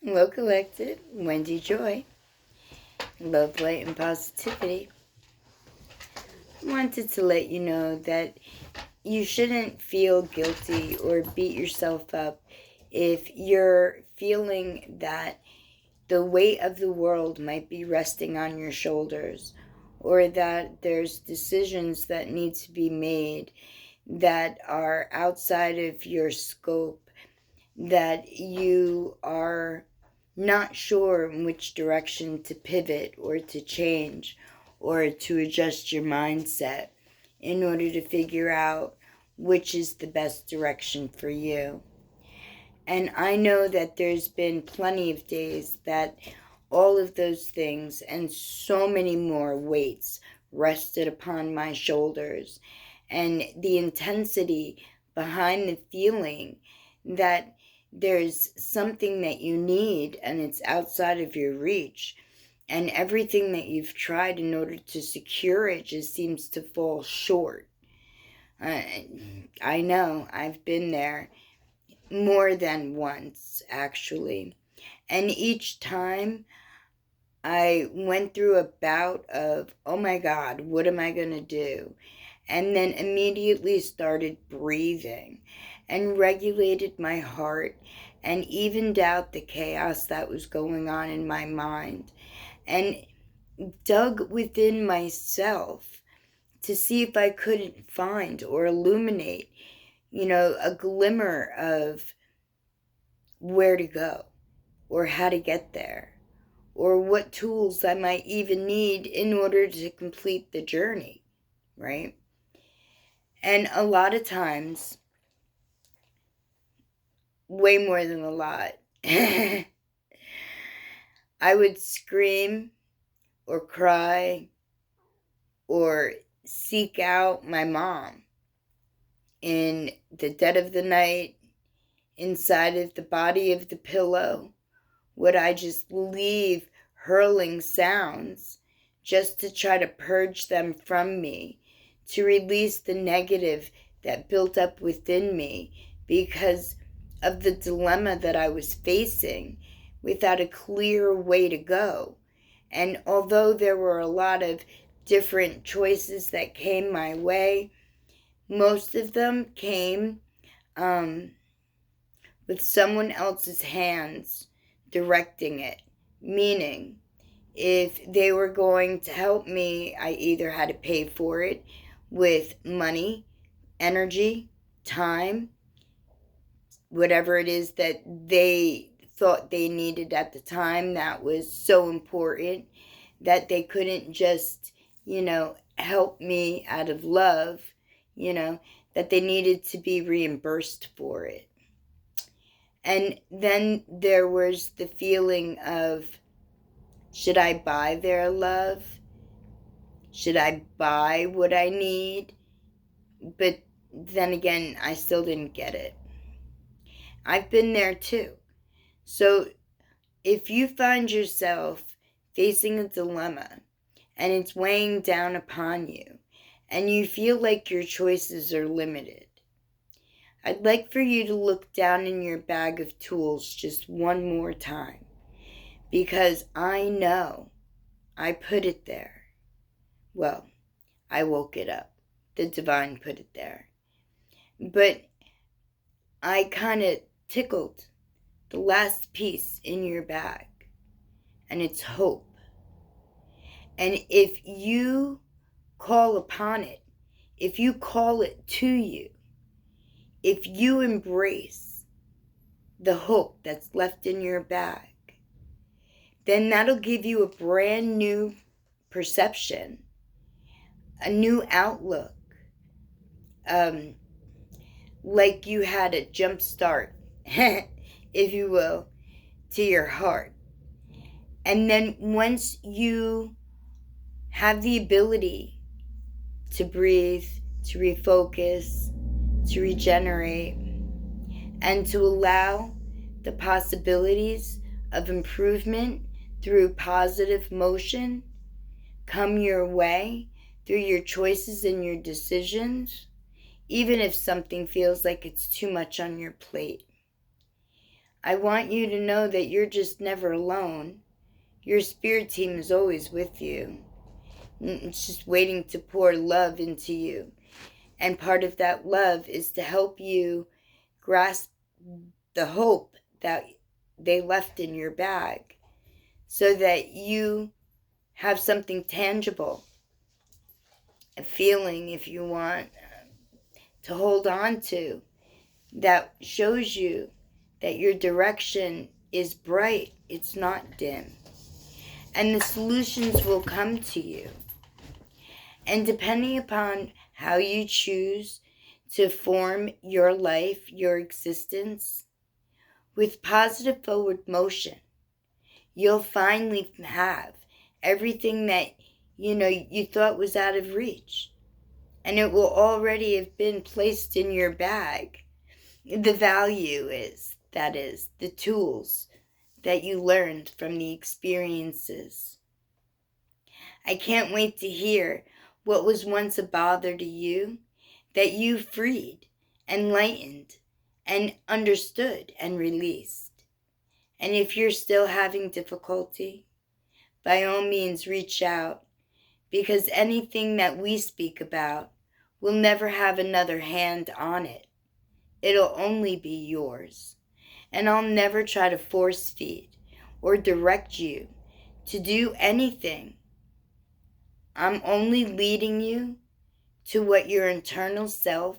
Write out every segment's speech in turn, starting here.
Hello, Collective. Wendy Joy. Love, light, and positivity. I wanted to let you know that you shouldn't feel guilty or beat yourself up if you're feeling that the weight of the world might be resting on your shoulders, or that there's decisions that need to be made that are outside of your scope, that you are not sure in which direction to pivot or to change or to adjust your mindset in order to figure out which is the best direction for you. And I know that there's been plenty of days that all of those things and so many more weights rested upon my shoulders. And the intensity behind the feeling that there's something that you need and it's outside of your reach. And everything that you've tried in order to secure it just seems to fall short. I know, I've been there more than once, actually. And each time I went through a bout of, oh my God, what am I going to do? And then immediately started breathing and regulated my heart and evened out the chaos that was going on in my mind and dug within myself to see if I couldn't find or illuminate, a glimmer of where to go or how to get there or what tools I might even need in order to complete the journey, right? And a lot of times, way more than a lot, I would scream or cry or seek out my mom in the dead of the night, inside of the body of the pillow. Would I just leave hurling sounds just to try to purge them from me, to release the negative that built up within me because of the dilemma that I was facing without a clear way to go. And although there were a lot of different choices that came my way, most of them came with someone else's hands directing it. Meaning, if they were going to help me, I either had to pay for it with money, energy, time, whatever it is that they thought they needed at the time that was so important that they couldn't just, help me out of love, that they needed to be reimbursed for it. And then there was the feeling of, should I buy their love? Should I buy what I need? But then again, I still didn't get it. I've been there too. So if you find yourself facing a dilemma and it's weighing down upon you and you feel like your choices are limited, I'd like for you to look down in your bag of tools just one more time, because I know I put it there. Well, I woke it up. The divine put it there. But I kind of tickled the last piece in your bag, and it's hope. And if you call upon it, if you call it to you, if you embrace the hope that's left in your bag, then that'll give you a brand new perception, a new outlook, like you had a jump start, if you will, to your heart. And then once you have the ability to breathe, to refocus, to regenerate, and to allow the possibilities of improvement through positive motion come your way through your choices and your decisions, even if something feels like it's too much on your plate, I want you to know that you're just never alone. Your spirit team is always with you. It's just waiting to pour love into you. And part of that love is to help you grasp the hope that they left in your bag so that you have something tangible, a feeling, if you want, to hold on to that shows you that your direction is bright, it's not dim. And the solutions will come to you. And depending upon how you choose to form your life, your existence, with positive forward motion, you'll finally have everything that you thought was out of reach. And it will already have been placed in your bag. The value is, that is, the tools that you learned from the experiences. I can't wait to hear what was once a bother to you that you freed, enlightened, and understood and released. And if you're still having difficulty, by all means reach out, because anything that we speak about will never have another hand on it. It'll only be yours. And I'll never try to force feed or direct you to do anything. I'm only leading you to what your internal self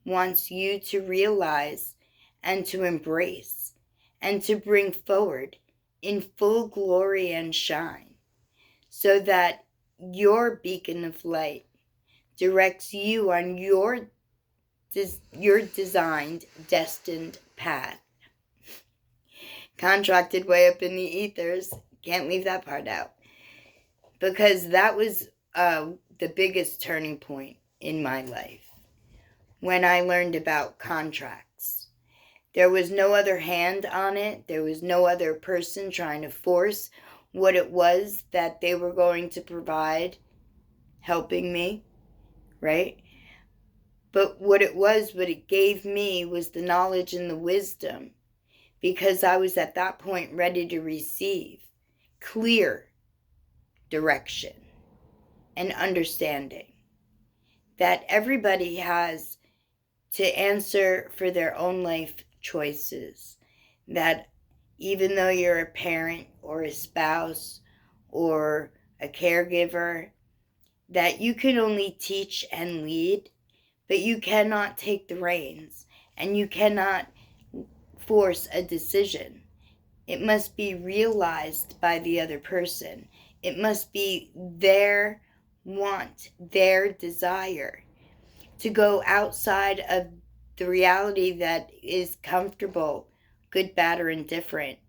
wants you to realize and to embrace and to bring forward in full glory and shine, so that your beacon of light directs you on your designed, destined path. Contracted way up in the ethers. Can't leave that part out. Because that was the biggest turning point in my life. When I learned about contracts. There was no other hand on it. There was no other person trying to force what it was that they were going to provide, helping me, right? But what it gave me was the knowledge and the wisdom, because I was at that point ready to receive clear direction and understanding that everybody has to answer for their own life choices. That even though you're a parent or a spouse or a caregiver, that you can only teach and lead, but you cannot take the reins and you cannot force a decision. It must be realized by the other person. It must be their want, their desire to go outside of the reality that is comfortable, good, bad, or indifferent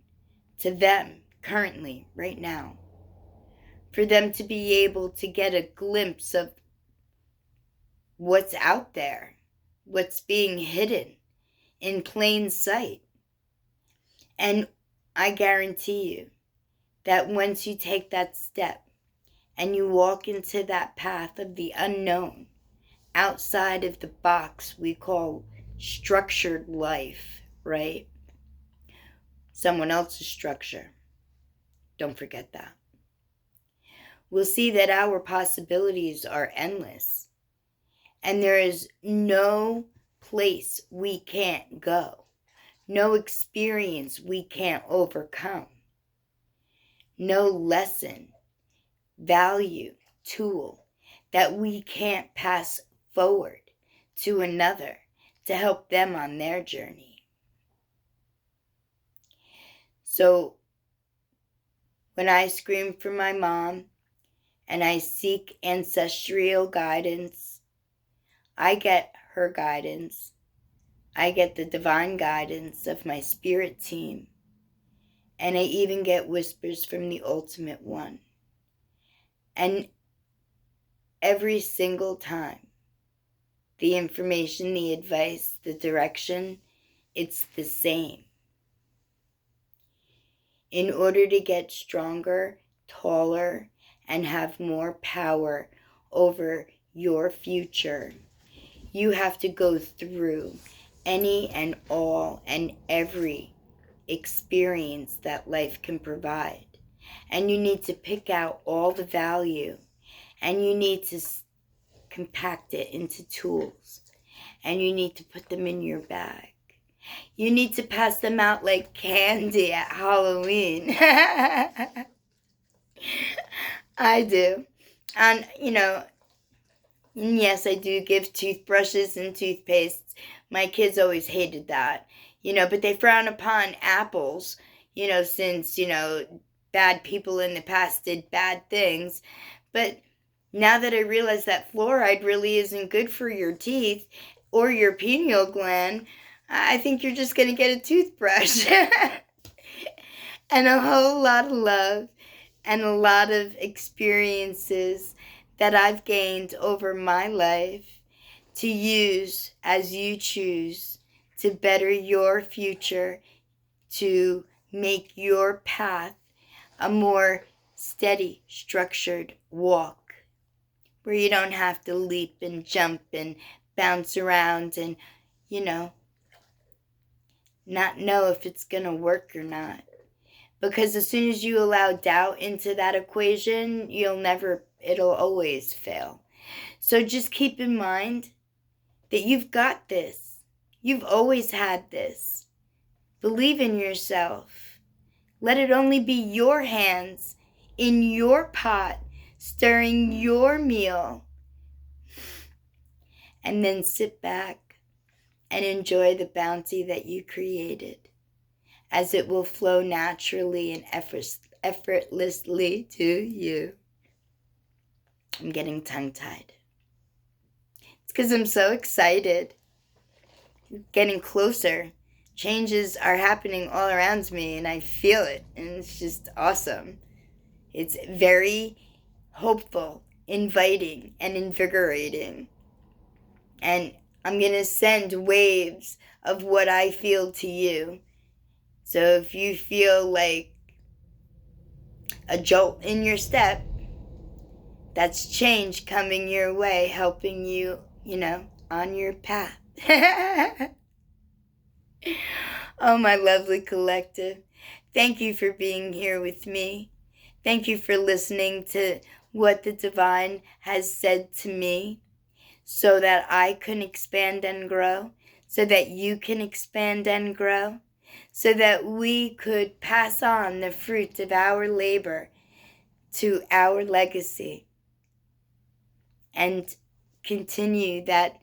to them currently, right now. For them to be able to get a glimpse of what's out there, what's being hidden in plain sight. And I guarantee you that once you take that step and you walk into that path of the unknown, outside of the box we call structured life, right? Someone else's structure. Don't forget that. We'll see that our possibilities are endless. And there is no place we can't go. No experience we can't overcome. No lesson, value, tool that we can't pass forward to another to help them on their journey. So when I scream for my mom and I seek ancestral guidance, I get her guidance. I get the divine guidance of my spirit team. And I even get whispers from the Ultimate One. And every single time, the information, the advice, the direction, it's the same. In order to get stronger, taller, and have more power over your future, you have to go through any and all and every experience that life can provide. And you need to pick out all the value, and you need to compact it into tools, and you need to put them in your bag. You need to pass them out like candy at Halloween. I do. And, yes, I do give toothbrushes and toothpastes. My kids always hated that, but they frown upon apples, since, bad people in the past did bad things. But now that I realize that fluoride really isn't good for your teeth or your pineal gland, I think you're just going to get a toothbrush. And a whole lot of love and a lot of experiences that I've gained over my life to use as you choose to better your future, to make your path a more steady, structured walk where you don't have to leap and jump and bounce around and, not know if it's going to work or not. Because as soon as you allow doubt into that equation, it'll always fail. So just keep in mind that you've got this. You've always had this. Believe in yourself. Let it only be your hands in your pot, stirring your meal. And then sit back and enjoy the bounty that you created, as it will flow naturally and effortlessly to you. I'm getting tongue-tied. It's because I'm so excited. Getting closer. Changes are happening all around me, and I feel it, and it's just awesome. It's very hopeful, inviting, and invigorating. And I'm going to send waves of what I feel to you. So if you feel like a jolt in your step, that's change coming your way, helping you, on your path. Oh, my lovely collective. Thank you for being here with me. Thank you for listening to what the divine has said to me, so that I can expand and grow, so that you can expand and grow, so that we could pass on the fruit of our labor to our legacy and continue that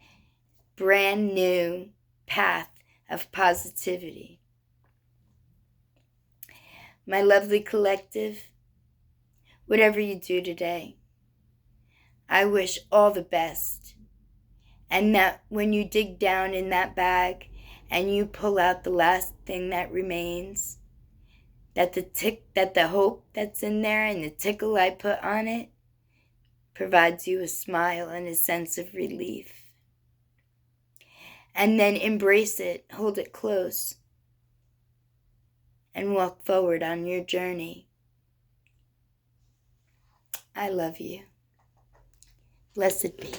brand new path of positivity. My lovely collective, whatever you do today, I wish all the best. And that when you dig down in that bag and you pull out the last thing that remains, that the hope that's in there and the tickle I put on it provides you a smile and a sense of relief. And then embrace it, hold it close, and walk forward on your journey. I love you. Blessed be.